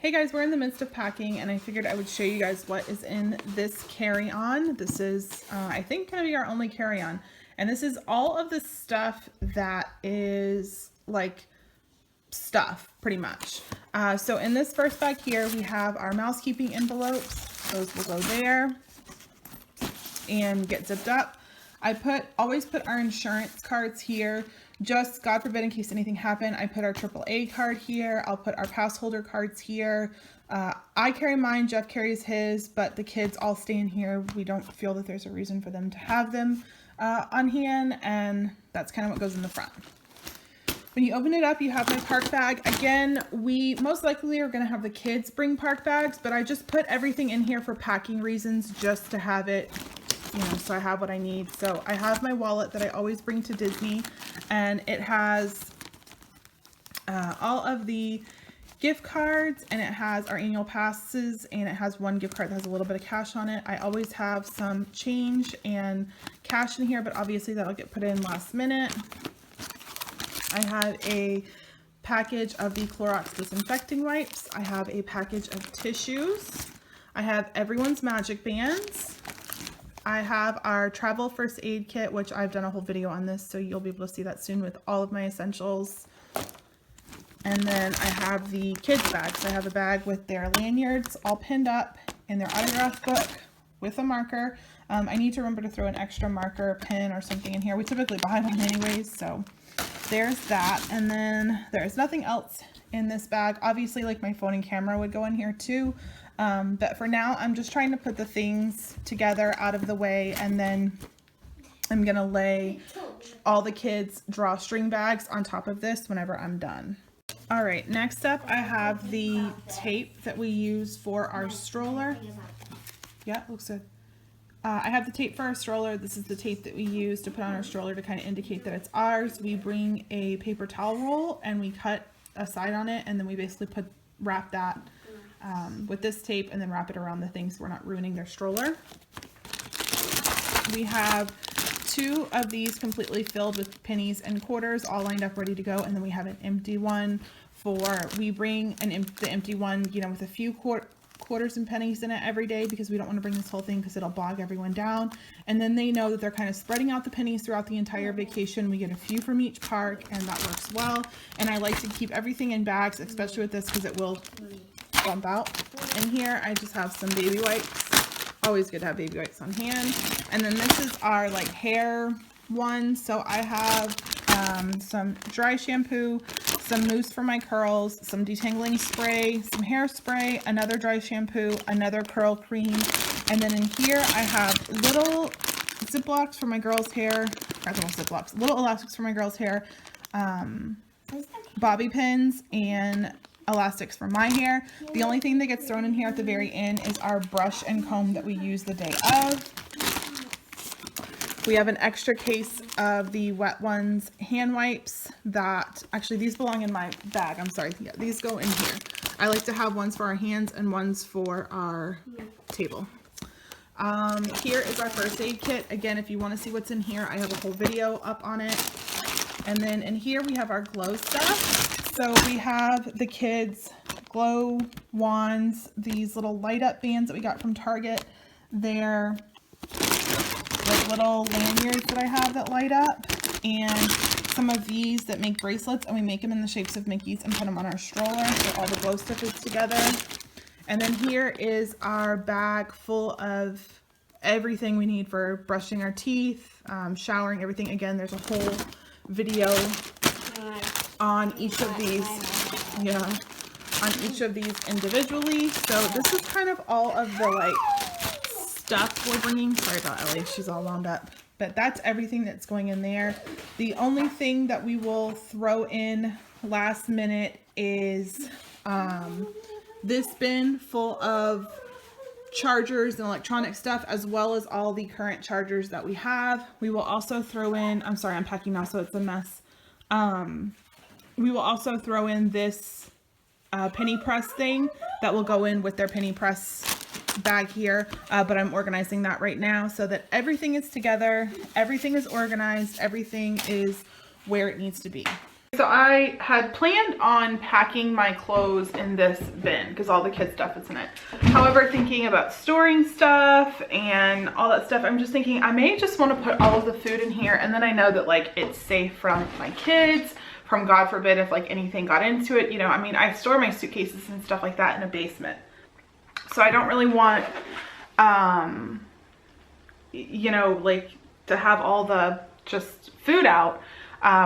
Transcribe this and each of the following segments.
Hey guys, we're in the midst of packing and I figured I would show you guys what is in this carry-on. This is, I think, going to be our only carry-on. And this is all of the stuff that is like stuff, pretty much. So in this first bag here, we have our mousekeeping envelopes. Those will go there and get zipped up. I always put our insurance cards here, just God forbid in case anything happened. I put our AAA card here. I'll put our pass holder cards here. I carry mine, Jeff carries his, but the kids all stay in here. We don't feel that there's a reason for them to have them on hand, and that's kind of what goes in the front. When you open it up, you have my park bag. Again, we most likely are going to have the kids bring park bags, but I just put everything in here for packing reasons, just to have it, you know, so I have what I need. So I have my wallet that I always bring to Disney, and it has all of the gift cards, and it has our annual passes, and it has one gift card that has a little bit of cash on it. I always have some change and cash in here, but obviously that'll get put in last minute. I have a package of the Clorox disinfecting wipes. I have a package of tissues. I have everyone's magic bands. I have our travel first aid kit, which I've done a whole video on this, so you'll be able to see that soon with all of my essentials. And then I have the kids bags. I have a bag with their lanyards all pinned up and their autograph book with a marker. I need to remember to throw an extra marker, pen, or something in here. We typically buy one anyways, so there's that. And then there's nothing else in this bag. Obviously, like my phone and camera would go in here too. But for now, I'm just trying to put the things together out of the way, and then I'm gonna lay all the kids' drawstring bags on top of this whenever I'm done. All right, next up I have the tape that we use for our stroller. Yeah, looks good. I have the tape for our stroller. This is the tape that we use to put on our stroller to kind of indicate that it's ours. We bring a paper towel roll and we cut a side on it, and then we basically wrap that with this tape and then wrap it around the thing so we're not ruining their stroller. We have 2 of these completely filled with pennies and quarters, all lined up ready to go, and then we have an empty one we bring the empty one, you know, with a few quarters and pennies in it every day, because we don't want to bring this whole thing because it'll bog everyone down. And then they know that they're kind of spreading out the pennies throughout the entire vacation. We get a few from each park, and that works well. And I like to keep everything in bags, especially with this, because it will bump out. In here I just have some baby wipes. Always good to have baby wipes on hand. And then this is our like hair one. So I have some dry shampoo, some mousse for my curls, some detangling spray, some hairspray, another dry shampoo, another curl cream, and then in here I have little Ziplocs for my girls' hair, not little Ziplocs, little elastics for my girls' hair, bobby pins, and elastics for my hair. The only thing that gets thrown in here at the very end is our brush and comb that we use the day of. We have an extra case of the Wet Ones hand wipes that, actually these belong in my bag, I'm sorry, yeah, these go in here. I like to have ones for our hands and ones for our table. Here is our first aid kit. Again, if you want to see what's in here, I have a whole video up on it. And then in here we have our glow stuff. So we have the kids' glow wands, these little light up bands that we got from Target. They're like little lanyards that I have that light up, and some of these that make bracelets, and we make them in the shapes of Mickeys and put them on our stroller so all the glow stuff is together. And then here is our bag full of everything we need for brushing our teeth, showering, everything. Again, there's a whole video on each of these, on each of these individually. So this is kind of all of the like stuff we're bringing. Sorry about Ellie, she's all wound up, but that's everything that's going in there. The only thing that we will throw in last minute is this bin full of chargers and electronic stuff, as well as all the current chargers that we have. We will also throw in, I'm sorry, I'm packing now so it's a mess. We will also throw in this penny press thing that will go in with their penny press bag here, but I'm organizing that right now so that everything is together, everything is organized, everything is where it needs to be. So I had planned on packing my clothes in this bin because all the kids' stuff is in it. However, thinking about storing stuff and all that stuff, I'm just thinking I may just want to put all of the food in here, and then I know that like it's safe from my kids, from God forbid if like anything got into it. You know, I mean, I store my suitcases and stuff like that in a basement. So I don't really want, you know, like to have all the just food out.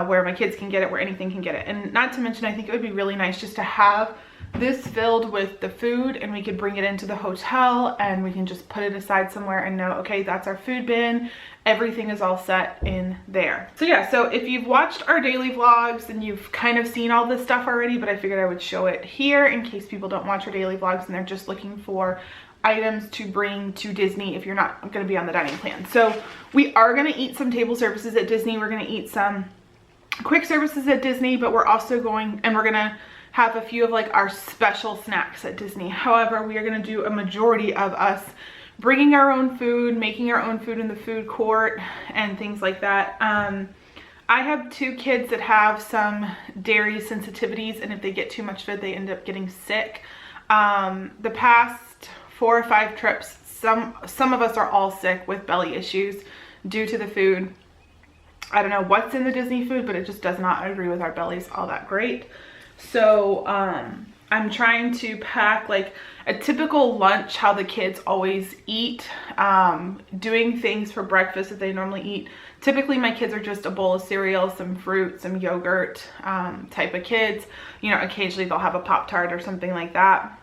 Where my kids can get it, where anything can get it. And not to mention, I think it would be really nice just to have this filled with the food, and we could bring it into the hotel and we can just put it aside somewhere and know, okay, that's our food bin. Everything is all set in there. So yeah, so if you've watched our daily vlogs, then you've kind of seen all this stuff already, but I figured I would show it here in case people don't watch our daily vlogs and they're just looking for items to bring to Disney if you're not going to be on the dining plan. So we are going to eat some table services at Disney. We're going to eat some quick services at Disney, but we're also going, and we're gonna have a few of like our special snacks at Disney. However, we are gonna do a majority of us bringing our own food, making our own food in the food court and things like that. I have 2 kids that have some dairy sensitivities, and if they get too much food, they end up getting sick. The past 4 or 5 trips, some of us are all sick with belly issues due to the food. I don't know what's in the Disney food, but it just does not agree with our bellies all that great. So I'm trying to pack like a typical lunch, how the kids always eat, doing things for breakfast that they normally eat. Typically my kids are just a bowl of cereal, some fruit, some yogurt type of kids. You know, occasionally they'll have a Pop-Tart or something like that.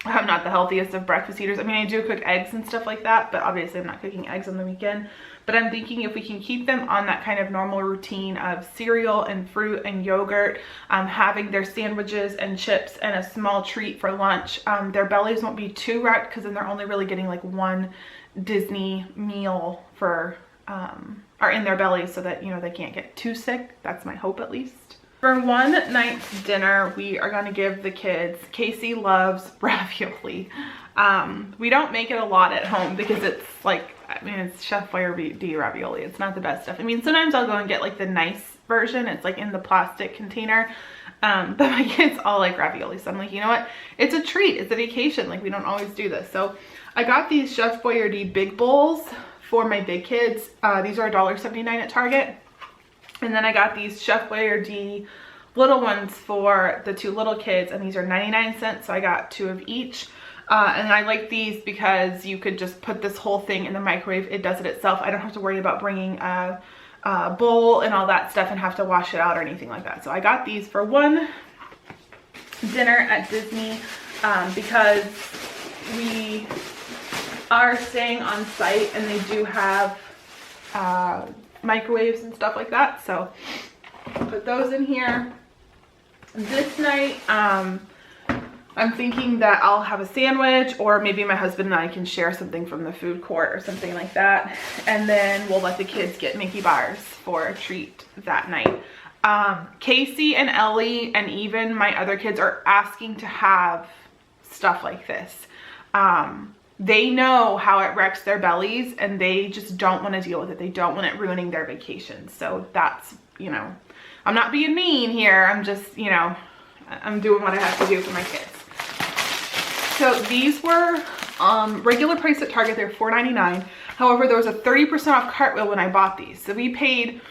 I'm not the healthiest of breakfast eaters. I mean, I do cook eggs and stuff like that, but obviously I'm not cooking eggs on the weekend. But I'm thinking if we can keep them on that kind of normal routine of cereal and fruit and yogurt, having their sandwiches and chips and a small treat for lunch, their bellies won't be too wrecked because then they're only really getting like one Disney meal for, or in their bellies so that, you know, they can't get too sick. That's my hope at least. For one night's dinner, we are going to give the kids, Casey loves ravioli. We don't make it a lot at home because it's like, I mean, it's Chef Boyardee ravioli. It's not the best stuff. I mean, sometimes I'll go and get like the nice version. It's like in the plastic container. But my kids all like ravioli. So I'm like, you know what? It's a treat. It's a vacation. Like we don't always do this. So I got these Chef Boyardee big bowls for my big kids. These are $1.79 at Target. And then I got these Chef Boyardee little ones for the 2 little kids, and these are 99 cents, so I got 2 of each. And I like these because you could just put this whole thing in the microwave. It does it itself. I don't have to worry about bringing a bowl and all that stuff and have to wash it out or anything like that. So I got these for one dinner at Disney because we are staying on site and they do have microwaves and stuff like that. So put those in here. This night, I'm thinking that I'll have a sandwich, or maybe my husband and I can share something from the food court or something like that. And then we'll let the kids get Mickey bars for a treat that night. Casey and Ellie and even my other kids are asking to have stuff like this. They know how it wrecks their bellies and they just don't want to deal with it. They don't want it ruining their vacation. So that's, you know, I'm not being mean here. I'm just, you know, I'm doing what I have to do for my kids. So these were regular price at Target. They're $4.99. However, there was a 30% off Cartwheel when I bought these. So we paid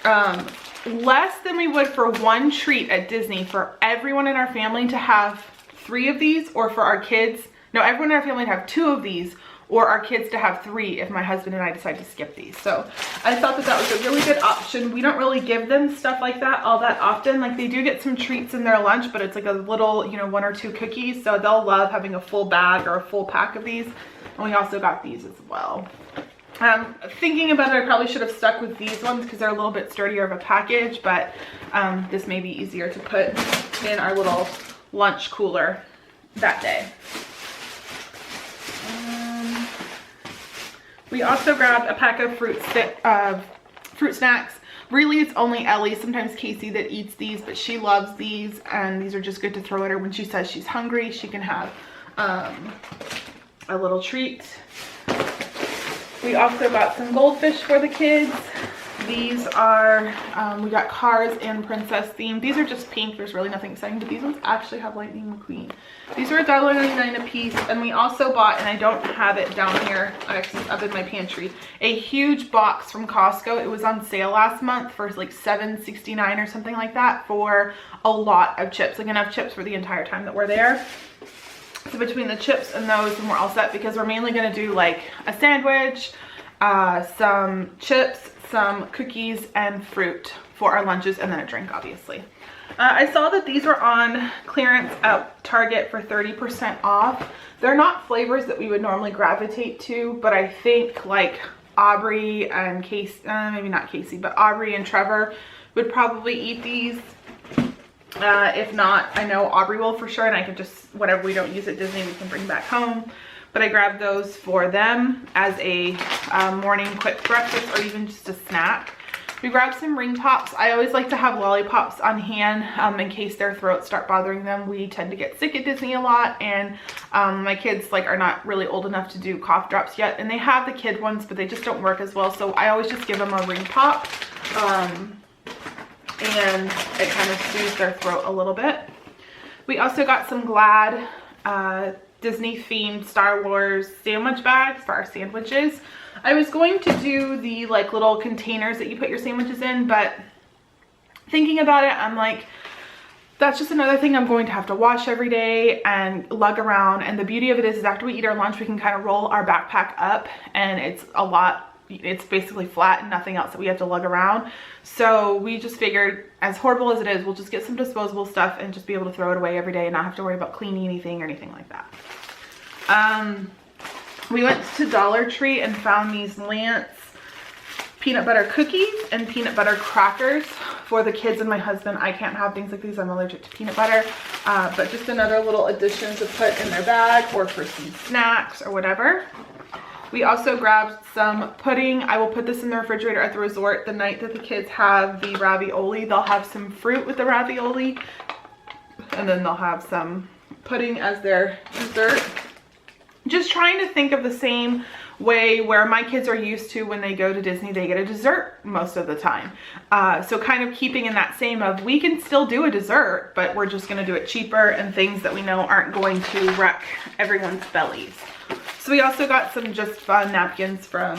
less than we would for one treat at Disney for everyone in our family to have 3 of these, or for our kids. No, everyone in our family to have 2 of these, or our kids to have 3 if my husband and I decide to skip these. So I thought that that was a really good option. We don't really give them stuff like that all that often. Like they do get some treats in their lunch, but it's like a little, you know, 1 or 2 cookies. So they'll love having a full bag or a full pack of these. And we also got these as well. Thinking about it, I probably should have stuck with these ones because they're a little bit sturdier of a package, but this may be easier to put in our little lunch cooler that day. We also grabbed a pack of fruit snacks. Really, it's only Ellie, sometimes Casey, that eats these, but she loves these, and these are just good to throw at her when she says she's hungry. She can have a little treat. We also got some goldfish for the kids. These are, we got Cars and Princess themed. These are just pink. There's really nothing exciting, but these ones actually have Lightning McQueen. These are $1.99 a piece. And we also bought, and I don't have it down here, up in my pantry, a huge box from Costco. It was on sale last month for like $7.69 or something like that for a lot of chips, like enough chips for the entire time that we're there. So between the chips and those, and we're all set because we're mainly going to do like a sandwich, some chips, some cookies and fruit for our lunches, and then a drink, obviously. I saw that these were on clearance at Target for 30% off. They're not flavors that we would normally gravitate to, but I think like Aubrey and Casey, maybe not Casey, but Aubrey and Trevor would probably eat these. If not, I know Aubrey will for sure, and I can just, whatever we don't use at Disney, we can bring back home. But I grabbed those for them as a morning quick breakfast or even just a snack. We grabbed some ring pops. I always like to have lollipops on hand in case their throats start bothering them. We tend to get sick at Disney a lot, and my kids like are not really old enough to do cough drops yet, and they have the kid ones, but they just don't work as well. So I always just give them a ring pop, and it kind of soothes their throat a little bit. We also got some Glad Disney themed Star Wars sandwich bags for our sandwiches. I was going to do the like little containers that you put your sandwiches in, but thinking about it, I'm like, that's just another thing I'm going to have to wash every day and lug around. And the beauty of it is after we eat our lunch, we can kind of roll our backpack up, and it's basically flat and nothing else that we have to lug around. So we just figured, as horrible as it is, we'll just get some disposable stuff and just be able to throw it away every day and not have to worry about cleaning anything or anything like that. We went to Dollar Tree and found these Lance peanut butter cookies and peanut butter crackers for the kids and my husband. I can't have things like these. I'm allergic to peanut butter, but just another little addition to put in their bag or for some snacks or whatever. We also grabbed some pudding. I will put this in the refrigerator at the resort the night that the kids have the ravioli. They'll have some fruit with the ravioli, and then they'll have some pudding as their dessert. Just trying to think of the same way where my kids are used to when they go to Disney, they get a dessert most of the time. So kind of keeping in that same of, we can still do a dessert, but we're just going to do it cheaper and things that we know aren't going to wreck everyone's bellies. So we also got some just fun napkins from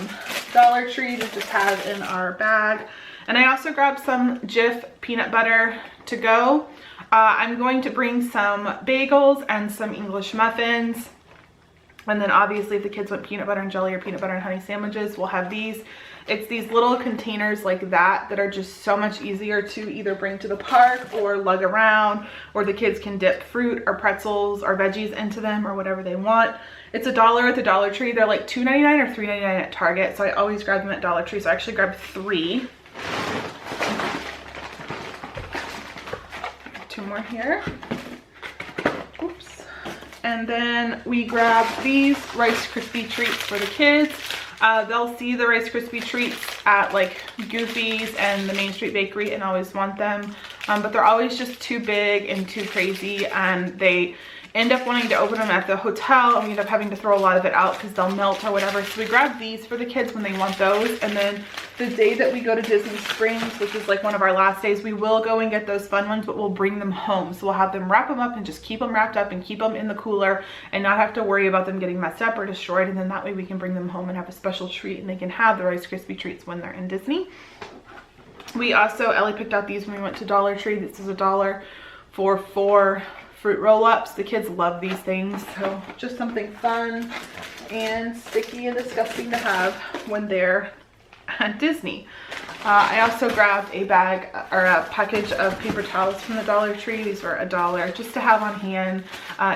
Dollar Tree to just have in our bag. And I also grabbed some Jif peanut butter to go. I'm going to bring some bagels and some English muffins. And then obviously if the kids want peanut butter and jelly or peanut butter and honey sandwiches, we'll have these. It's these little containers like that that are just so much easier to either bring to the park or lug around, or the kids can dip fruit or pretzels or veggies into them or whatever they want. It's $1 at the Dollar Tree. They're like $2.99 or $3.99 at Target, so I always grab them at Dollar Tree. So I actually grabbed 3. Two more here. Oops. And then we grabbed these Rice Krispie treats for the kids. They'll see the Rice Krispie treats at like Goofy's and the Main Street Bakery and always want them. But they're always just too big and too crazy, and they end up wanting to open them at the hotel, and we end up having to throw a lot of it out because they'll melt or whatever. So we grab these for the kids when they want those. And then the day that we go to Disney Springs, which is like one of our last days, we will go and get those fun ones, but we'll bring them home. So we'll have them wrap them up and just keep them wrapped up and keep them in the cooler and not have to worry about them getting messed up or destroyed. And then that way we can bring them home and have a special treat, and they can have the Rice Krispie treats when they're in Disney. We also, Ellie picked out these when we went to Dollar Tree. This is $1 for 4 fruit roll-ups. The kids love these things, so just something fun and sticky and disgusting to have when they're at Disney. I also grabbed a bag or a package of paper towels from the Dollar Tree. These were $1 just to have on hand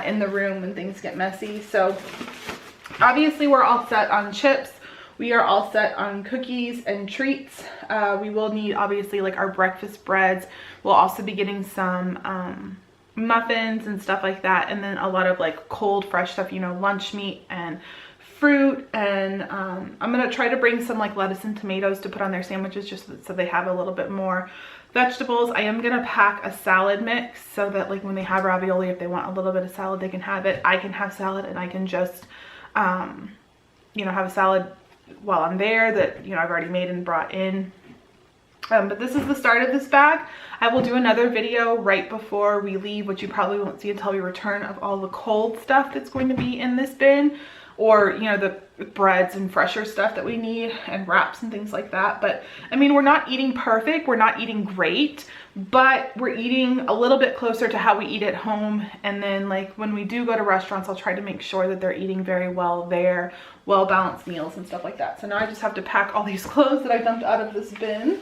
in the room when things get messy. So obviously we're all set on chips. We are all set on cookies and treats. We will need obviously like our breakfast breads. We'll also be getting some muffins and stuff like that, and then a lot of like cold fresh stuff, you know, lunch meat and fruit. And I'm gonna try to bring some like lettuce and tomatoes to put on their sandwiches just so they have a little bit more vegetables. I am gonna pack a salad mix so that like when they have ravioli, if they want a little bit of salad, they can have it. I can have salad, and I can just you know, have a salad while I'm there that, you know, I've already made and brought in. But this is the start of this bag. I will do another video right before we leave, which you probably won't see until we return, of all the cold stuff that's going to be in this bin, or, you know, the breads and fresher stuff that we need, and wraps and things like that. But I mean, we're not eating perfect, we're not eating great, but we're eating a little bit closer to how we eat at home. And then like when we do go to restaurants, I'll try to make sure that they're eating very well there, well-balanced meals and stuff like that. So now I just have to pack all these clothes that I dumped out of this bin.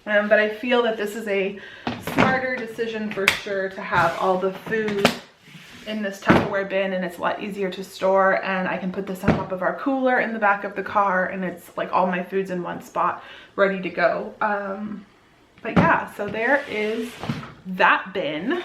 But I feel that this is a smarter decision for sure, to have all the food in this Tupperware bin, and it's a lot easier to store, and I can put this on top of our cooler in the back of the car, and it's like all my food's in one spot ready to go. But yeah, so there is that bin.